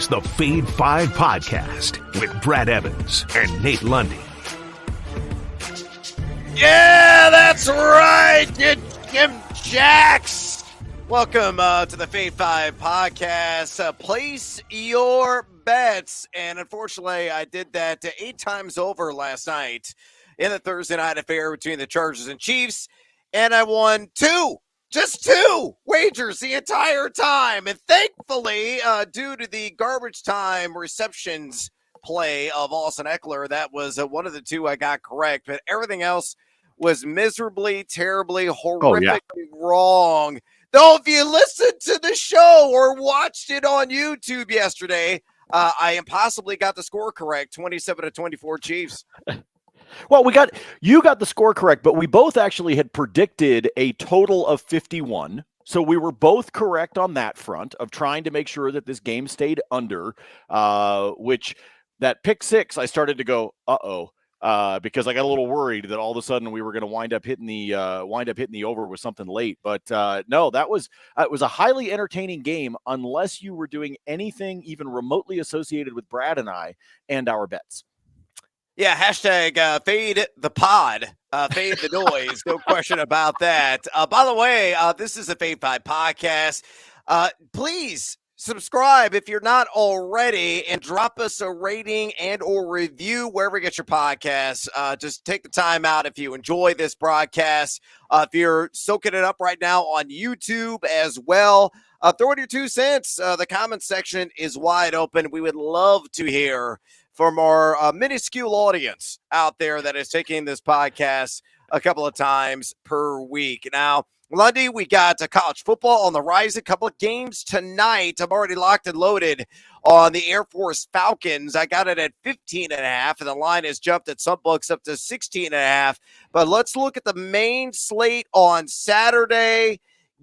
is the Fade 5 Podcast with Brad Evans and Nate Lundy. Yeah, that's right, Jim Jacks. Welcome to the Fade 5 Podcast. Place your bets. And unfortunately, I did that 8 times over last night in the Thursday night affair between the Chargers and Chiefs. And I won just two wagers the entire time. And thankfully, due to the garbage time receptions play of Austin Eckler, that was one of the two I got correct. But everything else was miserably, terribly, horrifically wrong. Though if you listened to the show or watched it on YouTube yesterday, I impossibly got the score correct, 27-24 Chiefs. Well, you got the score correct, but we both actually had predicted a total of 51. So we were both correct on that front of trying to make sure that this game stayed under, which that pick six, I started to go, because I got a little worried that all of a sudden we were going to wind up hitting the over with something late. But no, it was a highly entertaining game unless you were doing anything even remotely associated with Brad and I and our bets. Yeah, hashtag fade the pod, fade the noise, no question about that. By the way, this is a Fade 5 podcast. Please subscribe if you're not already and drop us a rating and or review wherever you get your podcasts. Just take the time out if you enjoy this broadcast. If you're soaking it up right now on YouTube as well, throw in your 2 cents. The comment section is wide open. We would love to hear from our minuscule audience out there that is taking this podcast a couple of times per week. Now, Lundy, we got college football on the rise, a couple of games tonight. I'm already locked and loaded on the Air Force Falcons. I got it at 15.5, and the line has jumped at some books up to 16.5. But let's look at the main slate on Saturday.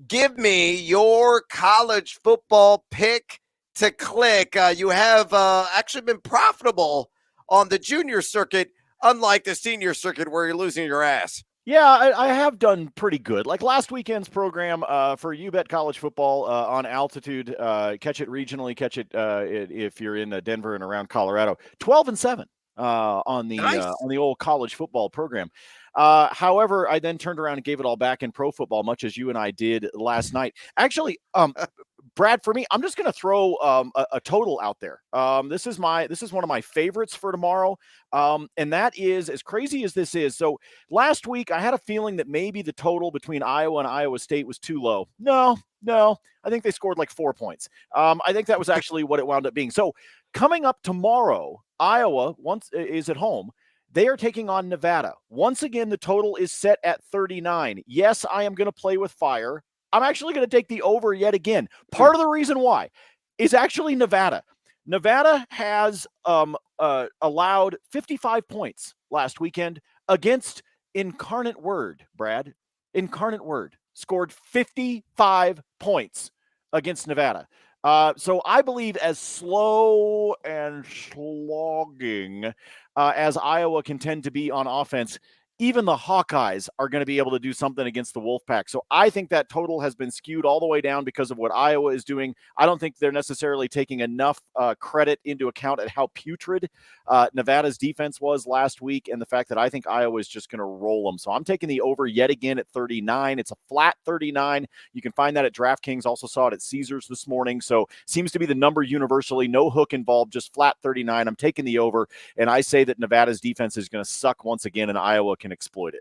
Give me your college football pick to click. You have actually been profitable on the junior circuit, unlike the senior circuit where you're losing your ass. Yeah, I have done pretty good. Like last weekend's program for You Bet College Football on Altitude, catch it regionally, catch it if you're in Denver and around Colorado. 12-7 on the old college football program. However, I then turned around and gave it all back in pro football, much as you and I did last night. Actually, Brad, for me, I'm just going to throw a total out there. This is one of my favorites for tomorrow, and that is, as crazy as this is. So last week, I had a feeling that maybe the total between Iowa and Iowa State was too low. No, I think they scored like 4 points. I think that was actually what it wound up being. So coming up tomorrow, Iowa is at home. They are taking on Nevada. Once again, the total is set at 39. Yes, I am going to play with fire. I'm actually going to take the over yet again. Part of the reason why is actually Nevada. Nevada has allowed 55 points last weekend against Incarnate Word, Brad. Incarnate Word scored 55 points against Nevada. So I believe as slow and slogging as Iowa can tend to be on offense, even the Hawkeyes are going to be able to do something against the Wolfpack. So I think that total has been skewed all the way down because of what Iowa is doing. I don't think they're necessarily taking enough credit into account at how putrid Nevada's defense was last week and the fact that I think Iowa is just going to roll them. So I'm taking the over yet again at 39. It's a flat 39. You can find that at DraftKings. Also saw it at Caesars this morning. So seems to be the number universally. No hook involved, just flat 39. I'm taking the over, and I say that Nevada's defense is going to suck once again, and Iowa can exploit it.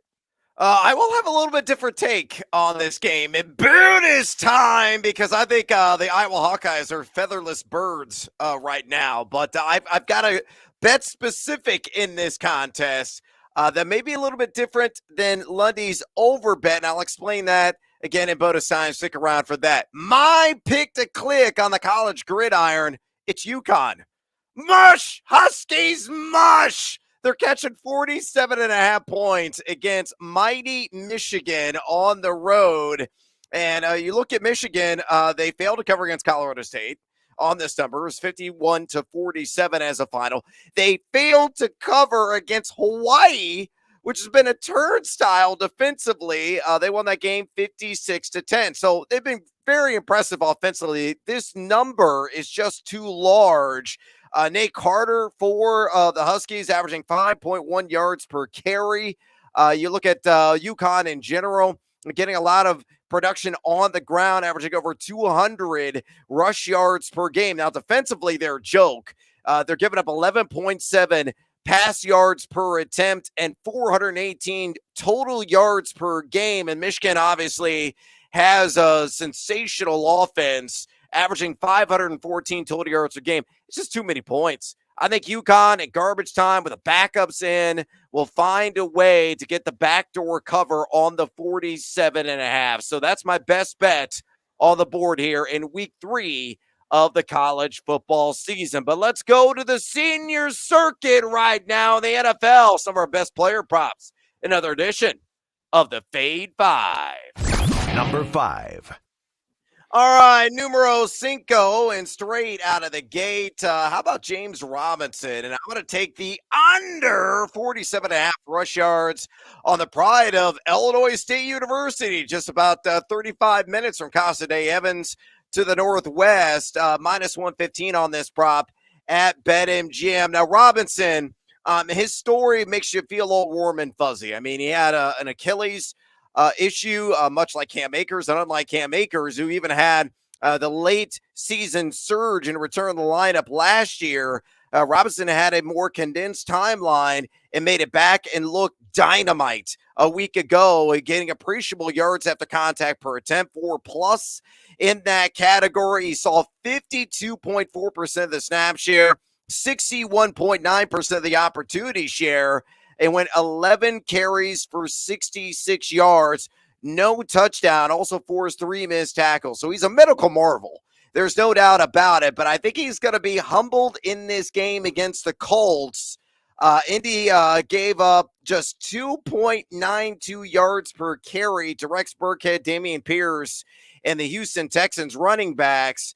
I will have a little bit different take on this game in bonus time because I think the Iowa Hawkeyes are featherless birds right now. But I've got a bet specific in this contest that may be a little bit different than Lundy's over bet, and I'll explain that again in bonus time. Stick around for that. My pick to click on the college gridiron, it's UConn. Mush! Huskies mush! They're catching 47.5 points against mighty Michigan on the road. And you look at Michigan, they failed to cover against Colorado State on this number. It was 51-47 as a final. They failed to cover against Hawaii, which has been a turnstile defensively. They won that game 56-10. So they've been very impressive offensively. This number is just too large. Nate Carter for the Huskies, averaging 5.1 yards per carry. You look at UConn in general, getting a lot of production on the ground, averaging over 200 rush yards per game. Now, defensively, they're a joke. They're giving up 11.7 pass yards per attempt and 418 total yards per game. And Michigan obviously has a sensational offense, averaging 514 total yards a game. It's just too many points. I think UConn at garbage time with the backups in will find a way to get the backdoor cover on the 47.5. So that's my best bet on the board here in week 3 of the college football season. But let's go to the senior circuit right now in the NFL. Some of our best player props. Another edition of the Fade 5. Number 5. All right, numero cinco, and straight out of the gate, how about James Robinson? And I'm going to take the under 47.5 rush yards on the pride of Illinois State University, just about 35 minutes from Casa de Evans to the northwest, minus 115 on this prop at BetMGM. Now, Robinson, his story makes you feel all warm and fuzzy. I mean, he had an Achilles issue, much like Cam Akers, and unlike Cam Akers, who even had the late season surge and return to the lineup last year. Robinson had a more condensed timeline and made it back and looked dynamite a week ago, getting appreciable yards after contact per attempt, 4+ in that category. He saw 52.4% of the snap share, 61.9% of the opportunity share, and went 11 carries for 66 yards, no touchdown, also forced 3 missed tackles. So he's a medical marvel. There's no doubt about it, but I think he's going to be humbled in this game against the Colts. Indy gave up just 2.92 yards per carry to Rex Burkhead, Dameon Pierce, and the Houston Texans running backs.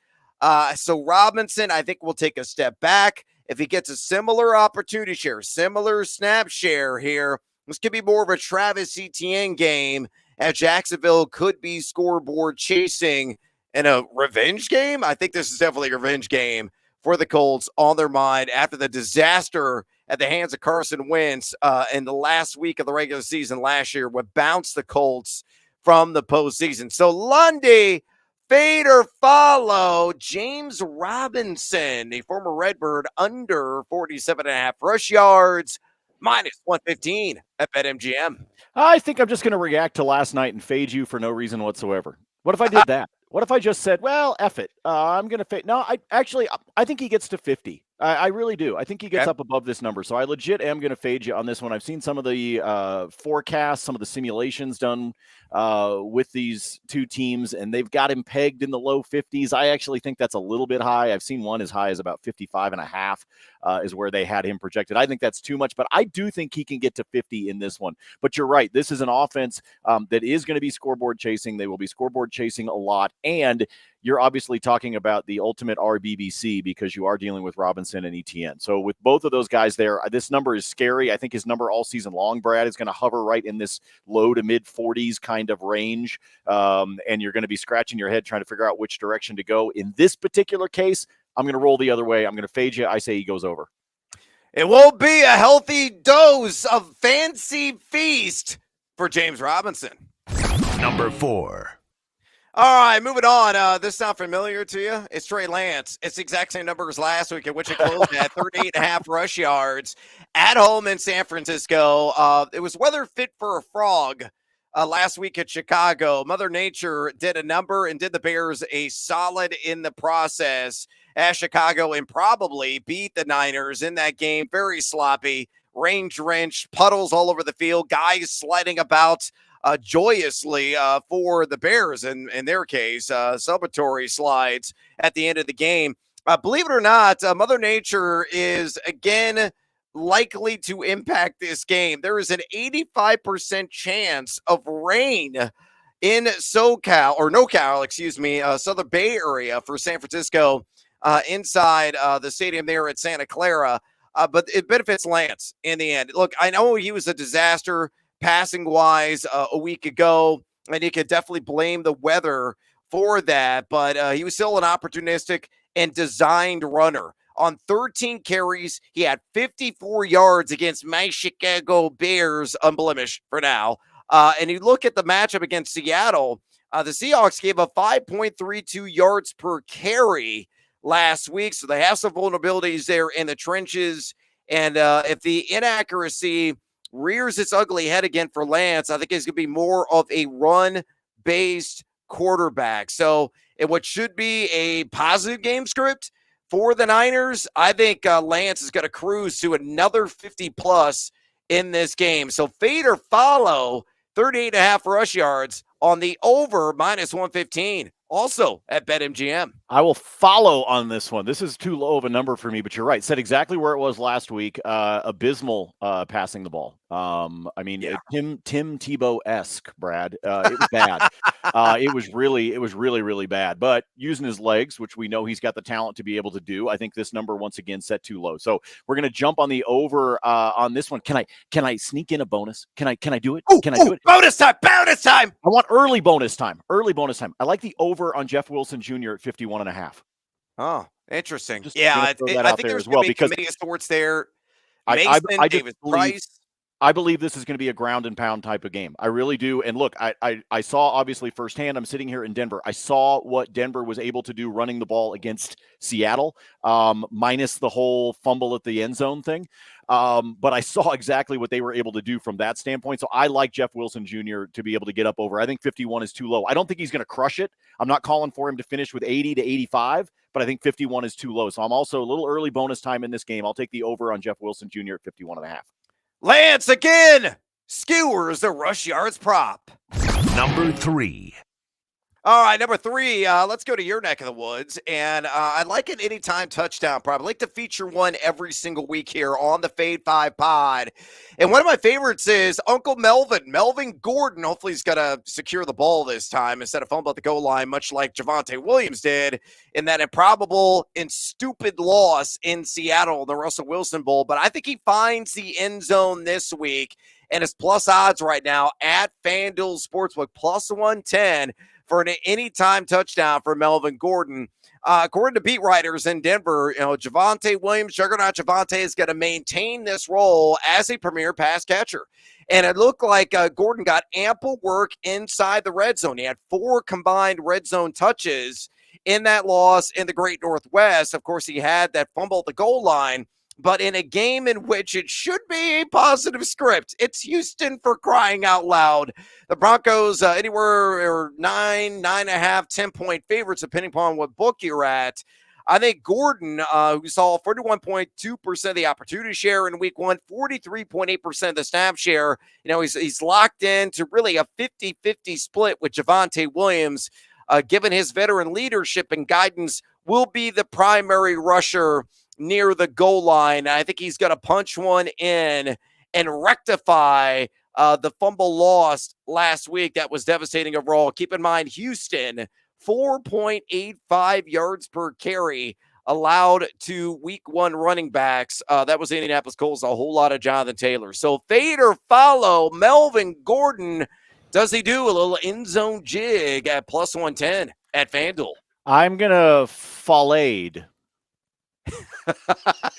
So Robinson, I think, will take a step back. If he gets a similar opportunity share, similar snap share here, this could be more of a Travis Etienne game, as Jacksonville could be scoreboard chasing in a revenge game. I think this is definitely a revenge game for the Colts on their mind after the disaster at the hands of Carson Wentz in the last week of the regular season last year, what bounced the Colts from the postseason. So Lundy, fade or follow James Robinson, a former Redbird, under 47.5 rush yards, minus 115 at BetMGM. I think I'm just going to react to last night and fade you for no reason whatsoever. What if I did that? What if I just said, well, F it. I'm going to fade. No, I think he gets to 50. I really do. I think he gets up above this number. So I legit am going to fade you on this one. I've seen some of the forecasts, some of the simulations done with these two teams, and they've got him pegged in the low 50s. I actually think that's a little bit high. I've seen one as high as about 55.5 is where they had him projected. I think that's too much, but I do think he can get to 50 in this one. But you're right. This is an offense that is going to be scoreboard chasing. They will be scoreboard chasing a lot. And you're obviously talking about the ultimate RBBC because you are dealing with Robinson and Etienne. So with both of those guys there, this number is scary. I think his number all season long, Brad, is going to hover right in this low to mid 40s kind of range. And you're going to be scratching your head trying to figure out which direction to go. In this particular case, I'm going to roll the other way. I'm going to fade you. I say he goes over. It won't be a healthy dose of fancy feast for James Robinson. Number 4. All right, moving on. This sound familiar to you? It's Trey Lance. It's the exact same number as last week, at which it closed at 38.5 rush yards at home in San Francisco. It was weather fit for a frog last week at Chicago. Mother Nature did a number and did the Bears a solid in the process at Chicago and probably beat the Niners in that game. Very sloppy, rain-drenched, puddles all over the field, guys sliding about joyously for the Bears, in their case, celebratory slides at the end of the game. Believe it or not, Mother Nature is, again, likely to impact this game. There is an 85% chance of rain in SoCal, or NoCal, excuse me, Southern Bay Area for San Francisco inside the stadium there at Santa Clara. But it benefits Lance in the end. Look, I know he was a disaster passing wise a week ago, and you could definitely blame the weather for that, but he was still an opportunistic and designed runner. On 13 carries, he had 54 yards against my Chicago Bears, unblemished for now. And you look at the matchup against Seattle, the Seahawks gave up 5.32 yards per carry last week, so they have some vulnerabilities there in the trenches. And if the inaccuracy rears its ugly head again for Lance, I think it's going to be more of a run-based quarterback. So in what should be a positive game script for the Niners, I think Lance is going to cruise to another 50-plus in this game. So fade or follow 38.5 rush yards on the over -115. Also at BetMGM. I will follow on this one. This is too low of a number for me, but you're right. Said exactly where it was last week. Abysmal passing the ball. Tim Tebow-esque, Brad. It was bad. It was really bad. But using his legs, which we know he's got the talent to be able to do, I think this number once again set too low. So we're gonna jump on the over on this one. Can I sneak in a bonus? Can I do it? Can I do it? Bonus time! Bonus time! I want early bonus time. I like the over on Jeff Wilson Jr. at 51.5. Oh, interesting. Just I think there's well because committee of sorts there. Mason, David Price. I believe this is going to be a ground and pound type of game. I really do. And look, I saw obviously firsthand, I'm sitting here in Denver. I saw what Denver was able to do running the ball against Seattle, minus the whole fumble at the end zone thing. But I saw exactly what they were able to do from that standpoint. So I like Jeff Wilson Jr. to be able to get up over. I think 51 is too low. I don't think he's going to crush it. I'm not calling for him to finish with 80 to 85, but I think 51 is too low. So I'm also a little early bonus time in this game. I'll take the over on Jeff Wilson Jr. at 51.5. Lance again skewers the rush yards prop. Number 3. All right, number 3, let's go to your neck of the woods. And I like an anytime touchdown prop. I like to feature one every single week here on the Fade 5 pod. And one of my favorites is Uncle Melvin Gordon. Hopefully he's going to secure the ball this time instead of fumble at the goal line, much like Javonte Williams did in that improbable and stupid loss in Seattle, the Russell Wilson Bowl. But I think he finds the end zone this week, and it's plus odds right now at FanDuel Sportsbook, plus 110 for an anytime touchdown for Melvin Gordon. According to beat writers in Denver, Javonte Williams, Juggernaut Javonte, is going to maintain this role as a premier pass catcher. And it looked like Gordon got ample work inside the red zone. He had 4 combined red zone touches in that loss in the Great Northwest. Of course, he had that fumble at the goal line. But in a game in which it should be a positive script, it's Houston, for crying out loud. The Broncos, anywhere or 9, 9.5, 10-point favorites, depending upon what book you're at. I think Gordon, who saw 41.2% of the opportunity share in week 1, 43.8% of the snap share, he's locked in to really a 50-50 split with Javonte Williams, given his veteran leadership and guidance, will be the primary rusher near the goal line. I think he's going to punch one in and rectify the fumble lost last week. That was devastating overall. Keep in mind, Houston, 4.85 yards per carry allowed to week 1 running backs. That was Indianapolis Colts, a whole lot of Jonathan Taylor. So fade or follow Melvin Gordon. Does he do a little end zone jig at plus 110 at FanDuel? I'm going to fallade.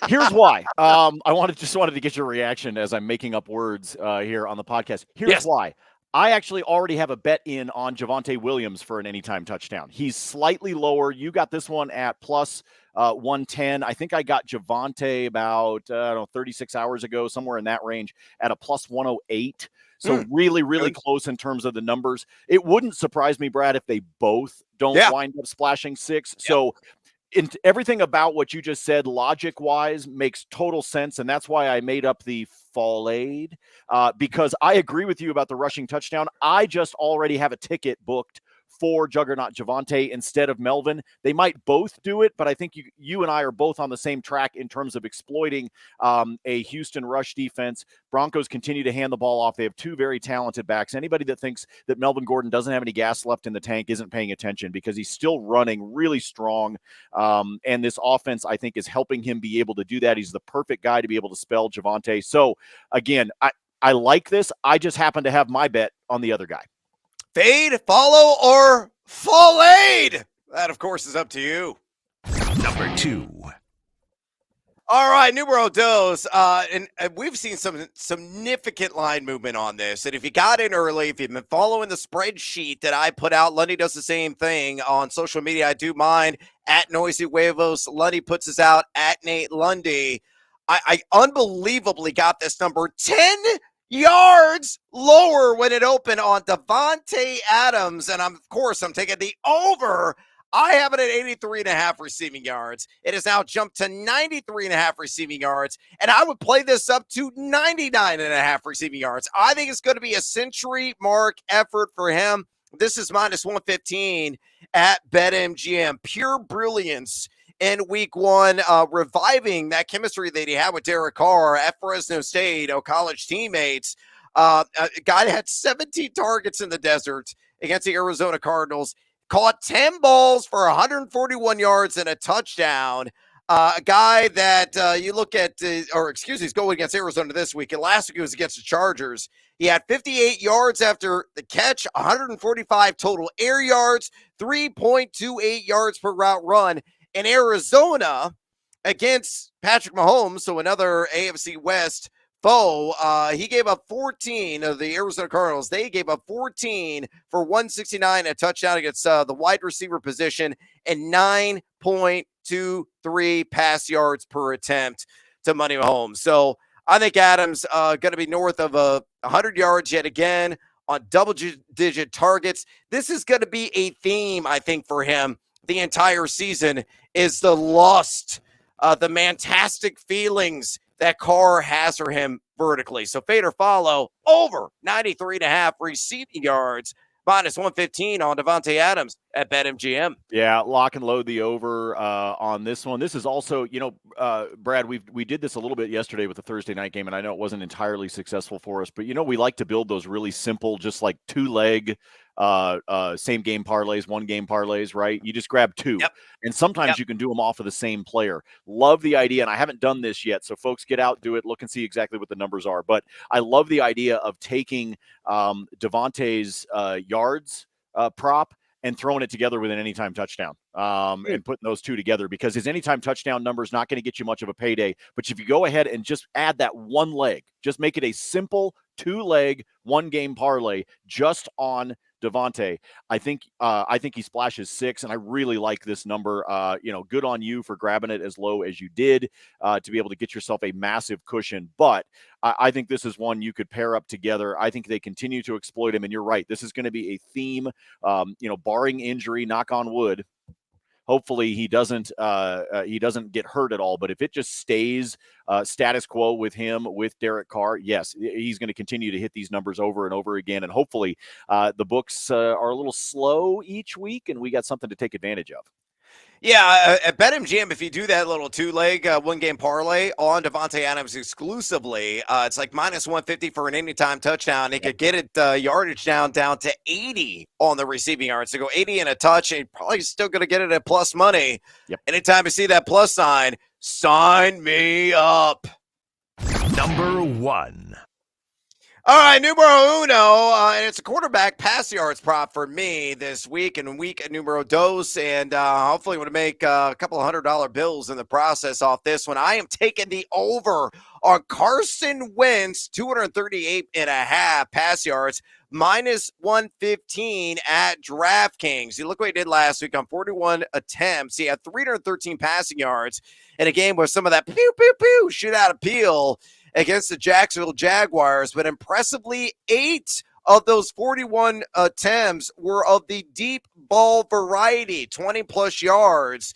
Here's why. I just wanted to get your reaction as I'm making up words here on the podcast. Here's why. I actually already have a bet in on Javonte Williams for an anytime touchdown. He's slightly lower. You got this one at plus 110. I think I got Javonte about 36 hours ago, somewhere in that range, at a plus 108. So really close in terms of the numbers. It wouldn't surprise me, Brad, if they both don't wind up splashing 6. So everything about what you just said, logic-wise, makes total sense, and that's why I made up the fallade, because I agree with you about the rushing touchdown. I just already have a ticket booked for Juggernaut Javonte instead of Melvin. They might both do it, but I think you and I are both on the same track in terms of exploiting a Houston rush defense. Broncos continue to hand the ball off. They have 2 very talented backs. Anybody that thinks that Melvin Gordon doesn't have any gas left in the tank isn't paying attention, because he's still running really strong. And this offense, I think, is helping him be able to do that. He's the perfect guy to be able to spell Javonte. So again, I like this. I just happen to have my bet on the other guy. Fade, follow, or Flayed. That, of course, is up to you. Number 2. All right, numero dos. And we've seen some significant line movement on this. And if you got in early, if you've been following the spreadsheet that I put out, Lundy does the same thing on social media. I do mine at Noisy Huevos. Lundy puts us out at Nate Lundy. I unbelievably got this number 10 yards lower when it opened on Davante Adams. And of course, I'm taking the over. I have it at 83.5 receiving yards. It has now jumped to 93.5 receiving yards, and I would play this up to 99.5 receiving yards. I think it's going to be a century mark effort for him. This is minus 115 at BetMGM. Pure brilliance in week 1, reviving that chemistry that he had with Derek Carr at Fresno State, college teammates. A guy that had 17 targets in the desert against the Arizona Cardinals. Caught 10 balls for 141 yards and a touchdown. A guy that you look at, he's going against Arizona this week. And last week it was against the Chargers. He had 58 yards after the catch, 145 total air yards, 3.28 yards per route run. In Arizona against Patrick Mahomes, so another AFC West foe, he gave up 14 of the Arizona Cardinals. They gave up 14 for 169, a touchdown against the wide receiver position, and 9.23 pass yards per attempt to Money Mahomes. So I think Adams going to be north of 100 yards yet again on double-digit targets. This is going to be a theme, I think, for him the entire season, is the lust, the fantastic feelings that Carr has for him vertically. So fade or follow over 93.5 receiving yards, minus 115 on Davante Adams at BetMGM. Yeah, lock and load the over on this one. This is also, Brad, we did this a little bit yesterday with the Thursday night game, and I know it wasn't entirely successful for us, but we like to build those really simple, just like 2-leg same game parlays, 1-game parlays, right? You just grab 2. Yep. And sometimes you can do them off of the same player. Love the idea, and I haven't done this yet, so folks get out, do it, look and see exactly what the numbers are. But I love the idea of taking Davante's yards prop and throwing it together with an anytime touchdown and putting those two together, because his anytime touchdown number is not going to get you much of a payday. But if you go ahead and just add that 1 leg, just make it a simple 2-leg, 1-game parlay just on Davante, I think he splashes 6, and I really like this number. Good on you for grabbing it as low as you did to be able to get yourself a massive cushion. But I think this is one you could pair up together. I think they continue to exploit him, and you're right. This is going to be a theme, barring injury, knock on wood. Hopefully he doesn't get hurt at all. But if it just stays status quo with him, with Derek Carr, yes, he's going to continue to hit these numbers over and over again. And hopefully the books are a little slow each week, and we got something to take advantage of. Yeah, at BetMGM, if you do that little 2-leg 1-game parlay on Davante Adams exclusively, it's like minus 150 for an anytime touchdown. He could get it yardage down to 80 on the receiving yards. So go 80 and a touch, and probably still going to get it at plus money. Yep. Anytime you see that plus sign me up. Number 1. All right, numero uno, and it's a quarterback pass yards prop for me this week, and week numero dos, and hopefully we're going to make a couple of $100 bills in the process off this one. I am taking the over on Carson Wentz, 238.5 pass yards, minus 115 at DraftKings. You look what he did last week on 41 attempts. He had 313 passing yards in a game with some of that pew shootout appeal against the Jacksonville Jaguars, but impressively 8 of those 41 attempts were of the deep ball variety, 20-plus yards,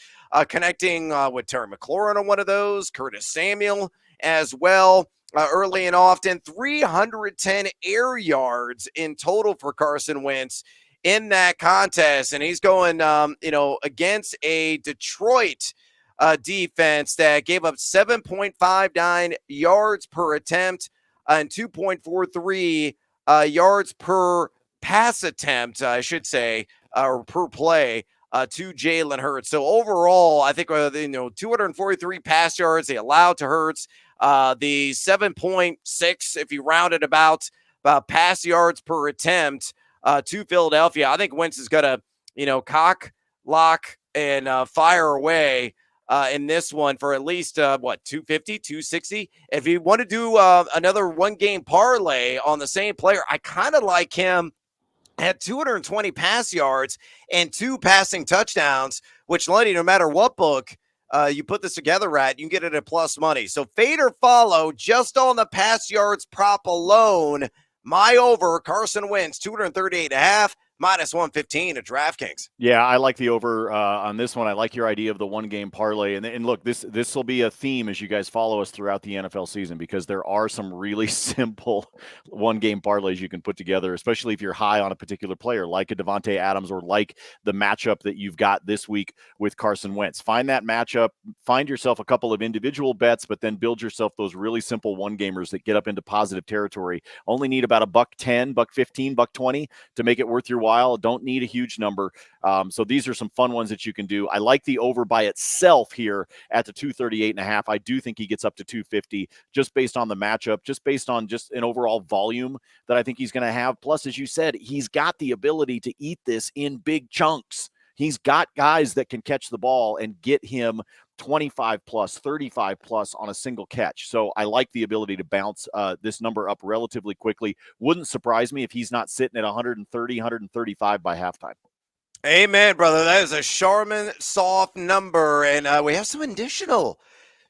connecting with Terry McLaurin on one of those, Curtis Samuel as well, early and often, 310 air yards in total for Carson Wentz in that contest, and he's going, against a Detroit defense that gave up 7.59 yards per attempt and 2.43 yards per pass attempt, I should say, or per play to Jalen Hurts. So overall, I think 243 pass yards they allowed to Hurts. The 7.6, if you round it about pass yards per attempt to Philadelphia. I think Wentz is going to cock, lock, and fire away in this one for at least 250, 260. If you want to do another one-game parlay on the same player, I kind of like him at 220 pass yards and 2 passing touchdowns, which, Lundy, no matter what book you put this together at, you can get it at plus money. So fade or follow just on the pass yards prop alone. My over, Carson Wentz, 238.5, minus 115 at DraftKings. Yeah, I like the over on this one. I like your idea of the one-game parlay. And look, this will be a theme as you guys follow us throughout the NFL season, because there are some really simple one-game parlays you can put together, especially if you're high on a particular player, like a Davante Adams or like the matchup that you've got this week with Carson Wentz. Find that matchup, find yourself a couple of individual bets, but then build yourself those really simple one-gamers that get up into positive territory. Only need about $1.10, $1.15, $1.20 to make it worth your while. Don't need a huge number. So these are some fun ones that you can do. I like the over by itself here at the 238.5. I do think he gets up to 250 just based on the matchup, just based on just an overall volume that I think he's going to have. Plus, as you said, he's got the ability to eat this in big chunks. He's got guys that can catch the ball and get him 25 plus, 35 plus on a single catch. So I like the ability to bounce this number up relatively quickly. Wouldn't surprise me if he's not sitting at 130, 135 by halftime. Amen, brother. That is a Charmin soft number. And we have some additional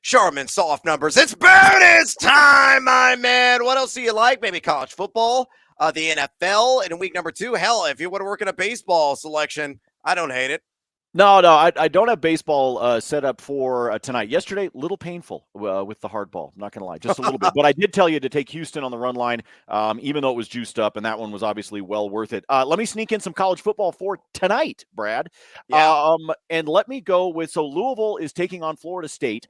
Charmin soft numbers. It's bonus time, my man. What else do you like? Maybe college football, the NFL in week number 2. Hell, if you want to work in a baseball selection, I don't hate it. No, I don't have baseball set up for tonight. Yesterday, a little painful with the hard ball. I'm not going to lie, just a little bit. But I did tell you to take Houston on the run line, even though it was juiced up, and that one was obviously well worth it. Let me sneak in some college football for tonight, Brad. Yeah. And let me go with, so Louisville is taking on Florida State.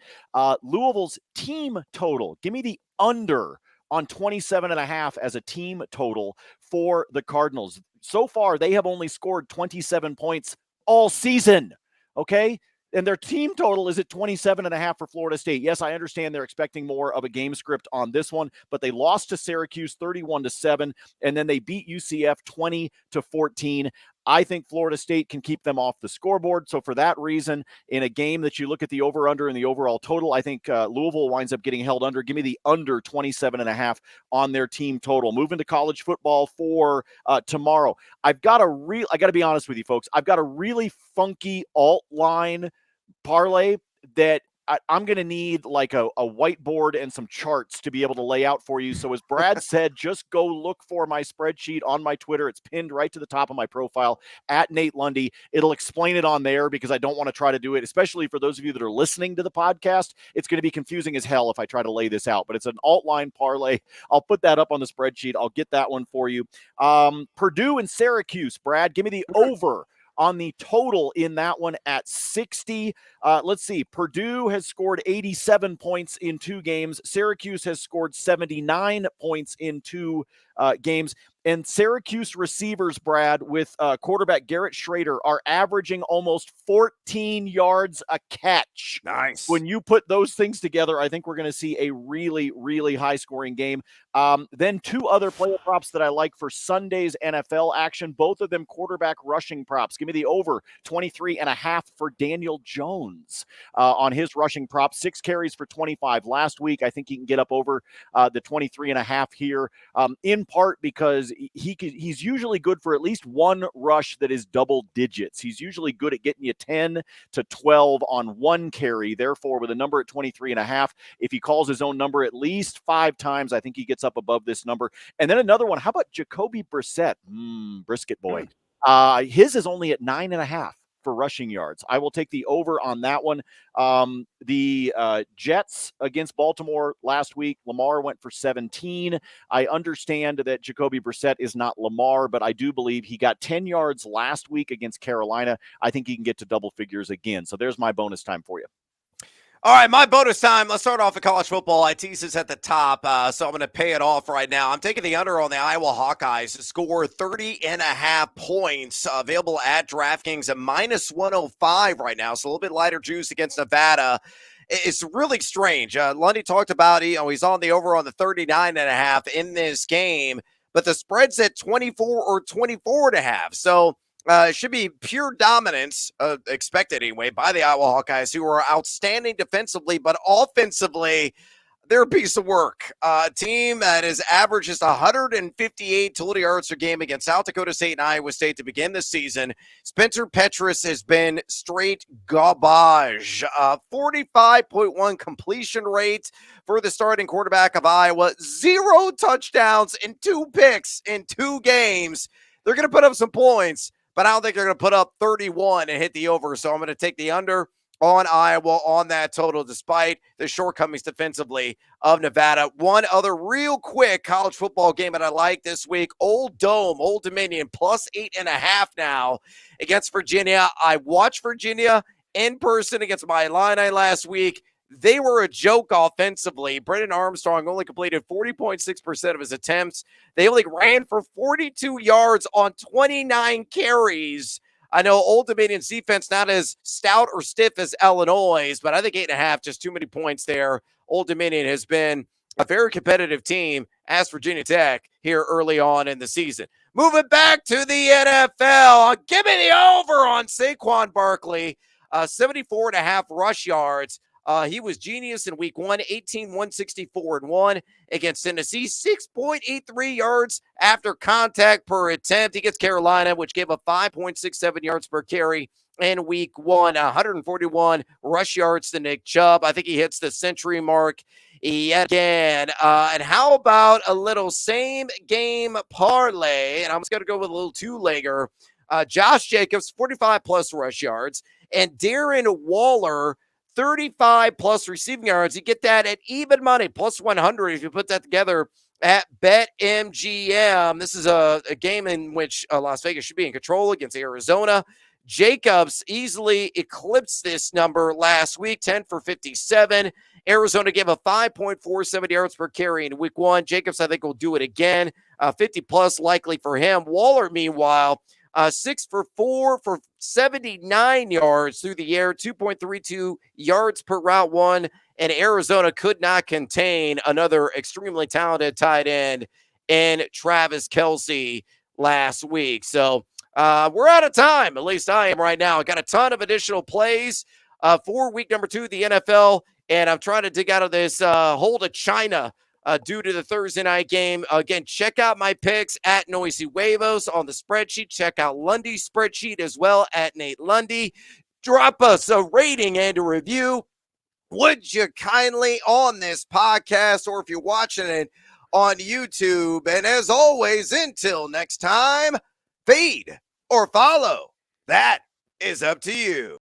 Louisville's team total, give me the under on 27.5 as a team total for the Cardinals. So far, they have only scored 27 points all season, okay? And their team total is at 27.5 for Florida State. Yes, I understand they're expecting more of a game script on this one, but they lost to Syracuse 31-7, and then they beat UCF 20-14. I think Florida State can keep them off the scoreboard. So for that reason, in a game that you look at the over-under and the overall total, I think Louisville winds up getting held under. Give me the under 27.5 on their team total. Moving to college football for tomorrow. I got to be honest with you, folks. I've got a really funky alt line parlay that I'm going to need like a whiteboard and some charts to be able to lay out for you. So as Brad said, just go look for my spreadsheet on my Twitter. It's pinned right to the top of my profile at Nate Lundy. It'll explain it on there because I don't want to try to do it, especially for those of you that are listening to the podcast. It's going to be confusing as hell if I try to lay this out, but it's an alt line parlay. I'll put that up on the spreadsheet. I'll get that one for you. Purdue and Syracuse, Brad, give me the over on the total in that one at 60. Let's see. Purdue has scored 87 points in 2 games. Syracuse has scored 79 points in 2 games. And Syracuse receivers, Brad, with quarterback Garrett Schrader, are averaging almost 14 yards a catch. Nice. When you put those things together, I think we're going to see a really, really high-scoring game. Then 2 other player props that I like for Sunday's NFL action, both of them quarterback rushing props. Give me the over 23.5 for Daniel Jones on his rushing prop. 6 carries for 25 last week. I think he can get up over the 23.5 here, in part because he's usually good for at least one rush that is double digits. He's usually good at getting you 10 to 12 on one carry. Therefore, with a number at 23.5, if he calls his own number at least 5 times, I think he gets up above this number. And then another one. How about Jacoby Brissett? Brisket boy. His is only at 9.5 for rushing yards. I will take the over on that one. The Jets against Baltimore last week, Lamar went for 17. I understand that Jacoby Brissett is not Lamar, but I do believe he got 10 yards last week against Carolina. I think he can get to double figures again. So there's my bonus time for you. All right, my bonus time. Let's start off with college football. I tease this at the top, so I'm going to pay it off right now. I'm taking the under on the Iowa Hawkeyes to score 30.5 points, available at DraftKings at minus 105 right now. So a little bit lighter juice against Nevada. It's really strange. Lundy talked about, he's on the over on the 39.5 in this game, but the spread's at 24 or 24.5. So Should be pure dominance, expected anyway, by the Iowa Hawkeyes, who are outstanding defensively, but offensively, they're a piece of work. A team that has averaged just 158 total yards per game against South Dakota State and Iowa State to begin the season. Spencer Petras has been straight garbage. 45.1 completion rate for the starting quarterback of Iowa. 0 touchdowns and 2 picks in 2 games. They're going to put up some points, but I don't think they're going to put up 31 and hit the over. So I'm going to take the under on Iowa on that total, despite the shortcomings defensively of Nevada. One other real quick college football game that I like this week, Old Dominion, plus 8.5 now against Virginia. I watched Virginia in person against my Illini last week. They were a joke offensively. Brennan Armstrong only completed 40.6% of his attempts. They only ran for 42 yards on 29 carries. I know Old Dominion's defense not as stout or stiff as Illinois', but I think 8.5, just too many points there. Old Dominion has been a very competitive team as Virginia Tech here early on in the season. Moving back to the NFL, give me the over on Saquon Barkley, 74.5 rush yards. He was genius in week 1, 161 against Tennessee, 6.83 yards after contact per attempt. He gets Carolina, which gave up 5.67 yards per carry in week 1, 141 rush yards to Nick Chubb. I think he hits the century mark yet again. And how about a little same game parlay? And I'm just going to go with a little two-legger. Josh Jacobs, 45 plus rush yards, and Darren Waller, 35 plus receiving yards. You get that at even money, plus 100 if you put that together at BetMGM. This is a game in which Las Vegas should be in control against Arizona. Jacobs easily eclipsed this number last week, 10 for 57. Arizona gave a 5.47 yards per carry in week 1. Jacobs, I think, will do it again. 50 plus likely for him. Waller, meanwhile, 6 for 4 for 79 yards through the air, 2.32 yards per route 1, and Arizona could not contain another extremely talented tight end in Travis Kelce last week. So we're out of time. At least I am right now. I got a ton of additional plays for week number 2 of the NFL, and I'm trying to dig out of this hole to China due to the Thursday night game. Again, check out my picks at Noisy Huevos on the spreadsheet. Check out Lundy's spreadsheet as well at Nate Lundy. Drop us a rating and a review, would you kindly, on this podcast, or if you're watching it on YouTube. And as always, until next time, feed or follow. That is up to you.